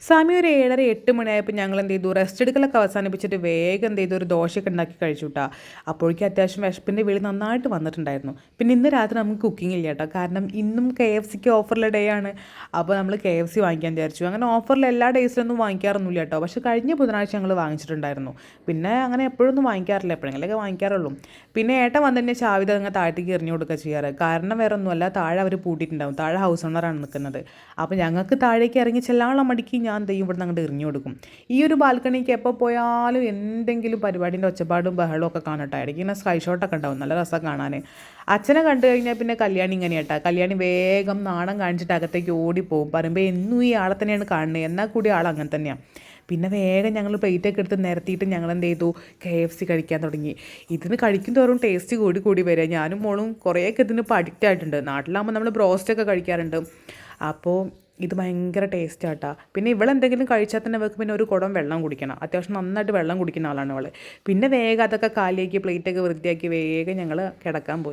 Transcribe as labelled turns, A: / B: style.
A: സമയം ഒരു 7:30 8 മണിയായപ്പോൾ ഞങ്ങൾ എന്ത് ചെയ്തു, റെസ്റ്റ് എടുക്കലൊക്കെ അവസാനിപ്പിച്ചിട്ട് വേഗം എന്ത് ചെയ്തു, ഒരു ദോശയൊക്കെ ഉണ്ടാക്കി കഴിച്ചു കേട്ടോ. അപ്പോഴേക്കും അത്യാവശ്യം വിശപ്പിൻ്റെ വിളി നന്നായിട്ട് വന്നിട്ടുണ്ടായിരുന്നു. പിന്നെ ഇന്ന് രാത്രി നമുക്ക് കുക്കിംഗ് ഇല്ല കേട്ടോ, കാരണം ഇന്നും KFCക്ക് ഓഫറിലെ ഡേ ആണ്. അപ്പോൾ നമ്മൾ KFC വാങ്ങിക്കാൻ വിചാരിച്ചു. അങ്ങനെ ഓഫറിൽ എല്ലാ ഡേയ്സിലൊന്നും വാങ്ങിക്കാറൊന്നുമില്ല കേട്ടോ, പക്ഷേ കഴിഞ്ഞ ബുധനാഴ്ച ഞങ്ങൾ വാങ്ങിച്ചിട്ടുണ്ടായിരുന്നു. പിന്നെ അങ്ങനെ എപ്പോഴൊന്നും വാങ്ങിക്കാറില്ല, എപ്പോഴെങ്കിലൊക്കെ വാങ്ങിക്കാറുള്ളൂ. പിന്നെ ഏട്ടൻ വന്നു കഴിഞ്ഞാൽ ചാവിത അങ്ങ് താഴത്തേക്ക് എറിഞ്ഞു കൊടുക്കുക ചെയ്യാറ്. കാരണം വേറെ ഒന്നുമല്ല, താഴെ അവർ പൂട്ടിയിട്ടുണ്ടാവും, താഴെ ഹൗസ് ഓണറാണ് നിൽക്കുന്നത്. അപ്പോൾ ഞങ്ങൾക്ക് താഴേക്ക് ഇറങ്ങി ചെല്ലാനുള്ള മടിക്ക് ഞാൻ ദൈവം ഇവിടെ നിന്ന് അങ്ങോട്ട് എറിഞ്ഞു കൊടുക്കും. ഈ ഒരു ബാൽക്കണിക്ക് എപ്പോൾ പോയാലും എന്തെങ്കിലും പരിപാടിൻ്റെ ഒച്ചപ്പാടും ബഹളവും ഒക്കെ കാണട്ടെ. ഇടയ്ക്ക് ഇങ്ങനെ സ്കൈ ഷോട്ടൊക്കെ ഉണ്ടാവും, നല്ല രസം കാണാൻ. അച്ഛനെ കണ്ടു കഴിഞ്ഞാൽ പിന്നെ കല്യാണി ഇങ്ങനെയാട്ടാ, കല്യാണി വേഗം നാണം കാണിച്ചിട്ട് അകത്തേക്ക് ഓടിപ്പോവും. പറയുമ്പോൾ എന്നും ഈ ആളെ തന്നെയാണ് കാണുന്നത്, എന്നാൽ കൂടി ആൾ അങ്ങനെ തന്നെയാണ്. പിന്നെ വേഗം ഞങ്ങൾ പ്ലേറ്റൊക്കെ എടുത്ത് നിരത്തിയിട്ട് ഞങ്ങൾ എന്ത് ചെയ്തു, KFC കഴിക്കാൻ തുടങ്ങി. ഇതിന് കഴിക്കും തോറും ടേസ്റ്റ് കൂടി കൂടി വരിക. ഞാനും മോളും കുറേയൊക്കെ ഇതിന് ഇപ്പോൾ അഡിക്റ്റ് ആയിട്ടുണ്ട്. നാട്ടിലാകുമ്പോൾ നമ്മൾ ബ്രോസ്റ്റൊക്കെ കഴിക്കാറുണ്ട്. അപ്പോൾ ഇത് ഭയങ്കര ടേസ്റ്റ് ആട്ടാ. പിന്നെ ഇവളെന്തെങ്കിലും കഴിച്ചാൽ തന്നെ അവൾക്ക് പിന്നെ ഒരു കുടം വെള്ളം കുടിക്കണം. അത്യാവശ്യം നന്നായിട്ട് വെള്ളം കുടിക്കുന്ന ആളാണ് അവൾ. പിന്നെ വേഗം അതൊക്കെ കാലിയാക്കി പ്ലേറ്റൊക്കെ വൃത്തിയാക്കി വേഗം ഞങ്ങൾ കിടക്കാൻ പോയി.